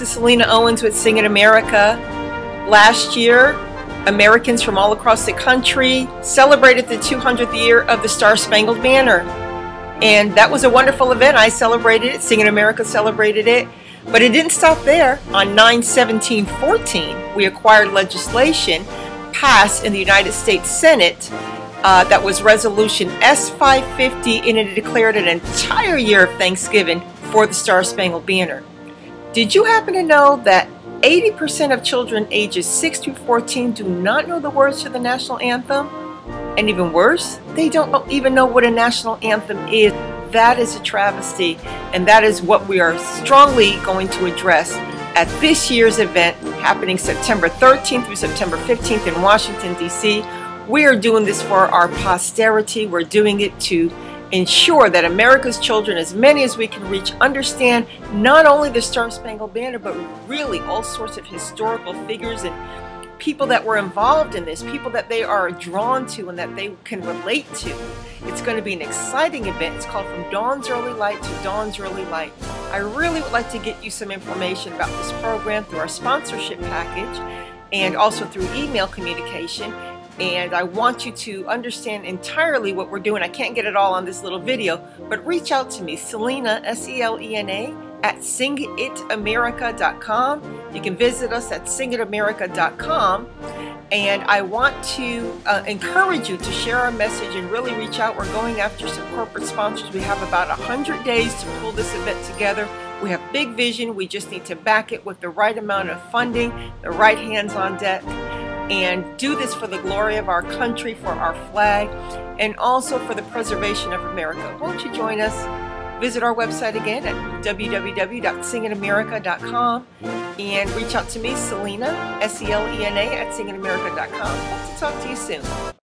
is Selena Owens with Sing It America. Last year, Americans from all across the country celebrated the 200th year of the Star-Spangled Banner. And that was a wonderful event. I celebrated it. Sing It America celebrated it. But it didn't stop there. On 9/17/14, we acquired legislation passed in the United States Senate that was Resolution S-550, and it declared an entire year of Thanksgiving for the Star-Spangled Banner. Did you happen to know that 80% of children ages 6 through 14 do not know the words to the national anthem? And even worse, they don't even know what a national anthem is. That is a travesty, and that is what we are strongly going to address at this year's event happening September 13th through September 15th in Washington, D.C. We are doing this for our posterity. We're doing it to ensure that America's children, as many as we can reach, understand not only the Star-Spangled Banner, but really all sorts of historical figures and people that were involved in this, people that they are drawn to and that they can relate to. It's going to be an exciting event. It's called From Dawn's Early Light to Dawn's Early Light. I really would like to get you some information about this program through our sponsorship package and also through email communication. And I want you to understand entirely what we're doing. I can't get it all on this little video, but reach out to me, Selena, S-E-L-E-N-A, at singitamerica.com. You can visit us at singitamerica.com. And I want to encourage you to share our message and really reach out. We're going after some corporate sponsors. We have about 100 days to pull this event together. We have big vision. We just need to back it with the right amount of funding, the right hands on deck, and do this for the glory of our country, for our flag, and also for the preservation of America. Won't you join us? Visit our website again at www.singitamerica.com and reach out to me, Selena, S-E-L-E-N-A, at singitamerica.com. Hope to talk to you soon.